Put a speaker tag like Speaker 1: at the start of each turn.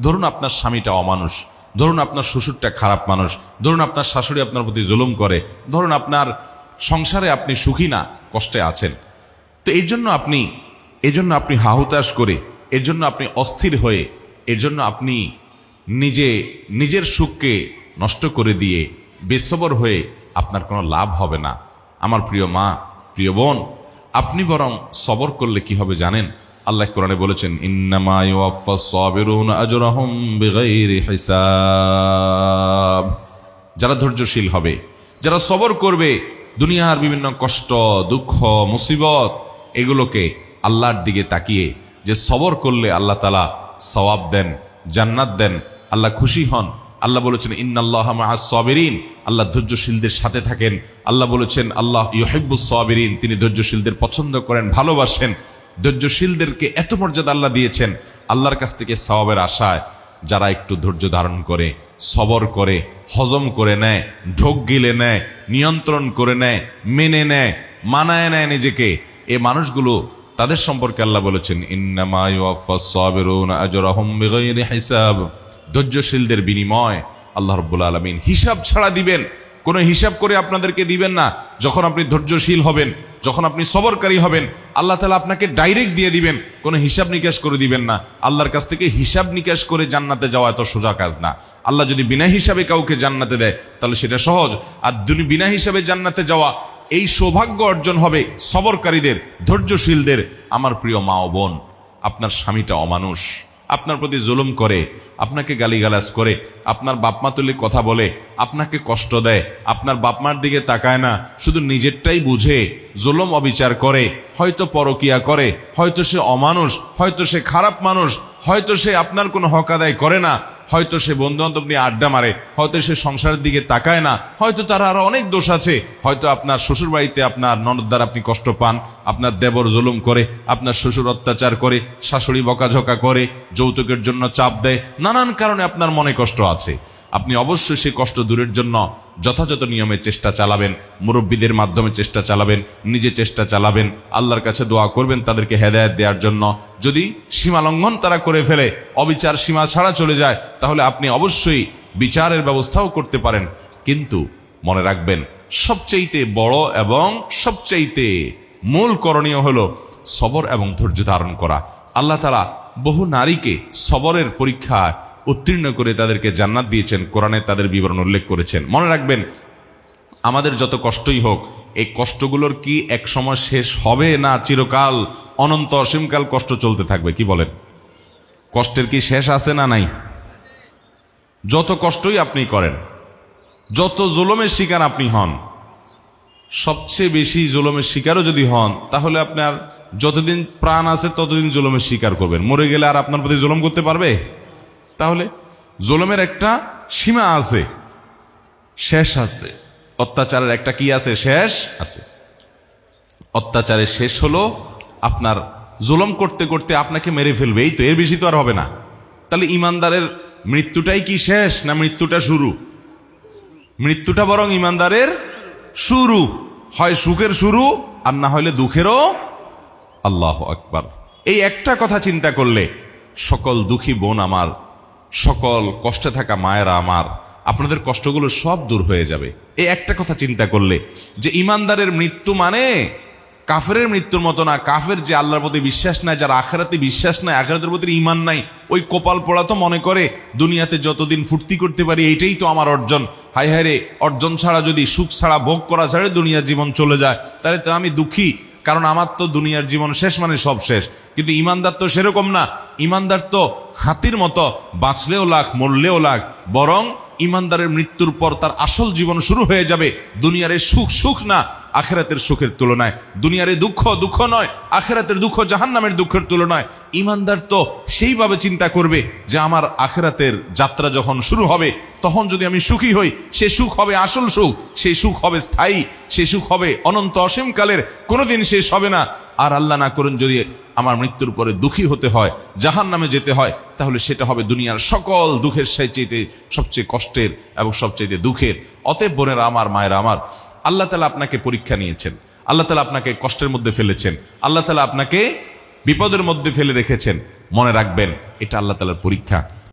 Speaker 1: ধরুন আপনার স্বামীটা অমানুষ, ধরুন আপনার শ্বশুরটা খারাপ মানুষ, ধরুন আপনার শাশুড়ি আপনার প্রতি জুলুম করে, ধরুন আপনার সংসারে আপনি সুখী না, কষ্টে আছেন। তো এর জন্য আপনি হাহুতাশ করে, এর জন্য আপনি অস্থির হয়ে, এর জন্য আপনি নিজের সুখকে নষ্ট করে দিয়ে বেসবর হয়ে আপনার কোনো লাভ হবে না। আমার প্রিয় মা, প্রিয় বোন, আপনি বরং সবর করলে কি হবে জানেন? আল্লাহ কোরআনে বলেছেন, ইন্নামা ইউওয়াফাস সাবিরুনা আজরাহুম বিগাইরি হিসাব। যারা ধৈর্যশীল হবে, যারা সবর করবে, দুনিয়ার বিভিন্ন কষ্ট, দুঃখ, মুসিবত এগুলোকে আল্লাহর দিকে তাকিয়ে যে সবর করলে আল্লাহ তাআলা সওয়াব দেন, জান্নাত দেন, আল্লাহ খুশি হন। আল্লাহ বলেছেন ইন্নাল্লাহা মাআস সাবিরিন, আল্লাহ ধৈর্যশীলদের সাথে থাকেন। আল্লাহ বলেছেন আল্লাহ ইউহিব্বুস সাবিরিন, তিনি ধৈর্যশীলদের পছন্দ করেন, ভালোবাসেন। ধৈর্যশীলদেরকে এত মর্যাদা আল্লাহ দিয়েছেন। আল্লাহর কাছ থেকে সওয়াবের আশায় যারা একটু ধৈর্য ধারণ করে, সবর করে, হজম করে নেয়, ঢোক গিলে নেয়, নিয়ন্ত্রণ করে নেয়, মেনে নেয়, মানায় নেয় নিজেকে, এ মানুষগুলো তাদের সম্পর্কে আল্লাহ বলেছেন ইন্নামা ইউওয়াফাস সাবিরুনা আজরাহুম বিগাইরি হিসাব। ধৈর্যশীলদের বিনিময় আল্লাহ রাব্বুল আলামিন হিসাব ছাড়া দিবেন। কোনো হিসাব করে আপনাদেরকে দিবেন না। যখন আপনি ধৈর্যশীল হবেন, যখন আপনি সবরকারী হবেন, আল্লাহ তাআলা আপনাকে ডাইরেক্ট দিয়ে দিবেন, কোনো হিসাব নিকাশ করে দিবেন না। আল্লাহর কাছ থেকে হিসাব নিকাশ করে জান্নাতে যাওয়া এত সোজা কাজ না। আল্লাহ যদি বিনা হিসাবে কাউকে জান্নাতে দেয় তাহলে সেটা সহজ, আর বিনা হিসাবে জান্নাতে যাওয়া এই সৌভাগ্য অর্জন হবে সবরকারীদের, ধৈর্যশীলদের। আমার প্রিয় মা ও বোন, আপনার স্বামীটা অমানুষ, আপনার প্রতি জুলুম করে, আপনাকে গালিগালাজ করে, আপনার বাপমা তুলে কথা বলে, আপনাকে কষ্ট দেয়, আপনার বাপমার দিকে তাকায় না, শুধু নিজেরটাই বুঝে, জুলুম অবিচার করে, হয়তো পরকিয়া করে, হয়তো সে অমানুষ, হয়তো সে খারাপ মানুষ, হয়তো সে আপনার কোনো হক আদায় করে না, হয়তো সে বন্ধু বান্ধব নিয়ে আড্ডা মারে, হয়তো সে সংসারের দিকে তাকায় না, হয়তো তার আরো অনেক দোষ আছে, হয়তো আপনার শ্বশুর বাড়িতে আপনার ননদ দ্বারা আপনি কষ্ট পান, আপনার দেবর জুলুম করে, আপনার শ্বশুর অত্যাচার করে, শাশুড়ি বকাঝকা করে, যৌতুকের জন্য চাপ দেয়, নানান কারণে আপনার মনে কষ্ট আছে। আপনি অবশ্যই সেই কষ্ট দূরের জন্য যথাযথ নিয়মে চেষ্টা চালাবেন, মুরব্বীদের মাধ্যমে চেষ্টা চালাবেন, নিজে চেষ্টা চালাবেন, আল্লাহর কাছে দোয়া করবেন তাদেরকে হেদায়েত দেওয়ার জন্য। যদি সীমা লঙ্ঘন তারা করে ফেলে, অবিচার সীমা ছাড়া চলে যায়, তাহলে আপনি অবশ্যই বিচারের ব্যবস্থাও করতে পারেন। কিন্তু মনে রাখবেন, সবচাইতে বড় এবং সবচাইতে মূল করণীয় হলো সবর এবং ধৈর্য ধারণ করা। আল্লাহ তাআলা বহু নারীকে সবরের পরীক্ষা উত্তীর্ণ করে তাদেরকে জান্নাত দিয়েছেন, কোরআনে তাদের বিবরণ উল্লেখ করেছেন। মনে রাখবেন, আমাদের যত কষ্টই হোক, এই কষ্টগুলোর কি এক সময় শেষ হবে না চিরকাল অনন্ত অসীমকাল কষ্ট চলতে থাকবে? কি বলেন? কষ্টের কি শেষ আছে না নাই? যত কষ্টই আপনি করেন, যত জুলুমের শিকার আপনি হন, সবচেয়ে বেশি জুলুমের শিকারও যদি হন, তাহলে আপনার যতদিন প্রাণ আছে ততদিন জুলুমের শিকার করবেন। মরে গেলে আর আপনার প্রতি জুলুম করতে পারবে? তাহলে জুলুমের একটা সীমা আছে, শেষ আছে। অত্যাচারের একটা কি আছে? শেষ আছে। অত্যাচারের শেষ হলো আপনার জুলুম করতে করতে আপনাকে মেরে ফেলবে, এই তো, এর বেশি তো আর হবে না। তাহলে ইমানদারের মৃত্যুটাই কি শেষ, না মৃত্যুটা শুরু? মৃত্যুটা বরং ইমানদারের শুরু। হয় সুখের শুরু, আর না হলে দুঃখেরও। আল্লাহু আকবার। এই একটা কথা চিন্তা করলে সকল দুঃখী বোন আমার, সকল কষ্টে থাকা মায়েরা আমার, আপনাদের কষ্টগুলো সব দূর হয়ে যাবে। এই একটা কথা চিন্তা করলে যে ইমানদারের মৃত্যু মানে কাফেরের মৃত্যুর মতো না। কাফের যে আল্লাহর প্রতি বিশ্বাস নাই, যার আখিরাতে বিশ্বাস নাই, আখিরাতের প্রতি ঈমান নাই, ওই কপাল পোড়া তো মনে করে দুনিয়াতে যতদিন ফুর্তি করতে পারি এইটাই তো আমার অর্জন। হায় হায় রে, অর্জন ছাড়া যদি, সুখ ছাড়া, ভোগ করা ছাড়া দুনিয়ার জীবন চলে যায়, তাহলে তো আমি দুঃখী, কারণ আমার তো দুনিয়ার জীবন শেষ মানে সব শেষ। কিন্তু ইমানদার তো সেরকম না। ইমানদার তো হাতির মতো, বাঁচলেও লাখ, মরলেও লাখ। বরং ইমানদারের মৃত্যুর পর তার আসল জীবন শুরু হয়ে যাবে। দুনিয়ার সুখ সুখ না আখিরাতের সুখের তুলনায়, দুনিয়ার দুঃখ দুঃখ নয়, আখিরাতের দুঃখ জাহান্নামের দুঃখের তুলনায়। ইমানদার তো সেইভাবে চিন্তা করবে যে আমার আখিরাতের যাত্রা যখন শুরু হবে, তখন যদি আমি সুখী হই, সে সুখ হবে আসল সুখ, সেই সুখ হবে স্থায়ী, সেই সুখ হবে অনন্ত অসীমকালের, কোনোদিন শেষ হবে না। আর আল্লাহ না করুন যদি আমার মৃত্যুর পরে দুঃখী হতে হয়, জাহান্নামে যেতে হয়, তাহলে সেটা হবে দুনিয়ার সকল দুঃখের চাইতে সবচেয়ে কষ্টের এবং সবচেয়ে দুঃখের। অতএব বোনেরা আমার, মায়েরা আমার, আল্লাহ তাআলা আপনাকে পরীক্ষা নিয়েছেন, আল্লাহ তাআলা আপনাকে কষ্টের মধ্যে ফেলেছেন, আল্লাহ তাআলা আপনাকে বিপদের মধ্যে ফেলে রেখেছেন। মনে রাখবেন, এটা আল্লাহ তাআলার পরীক্ষা।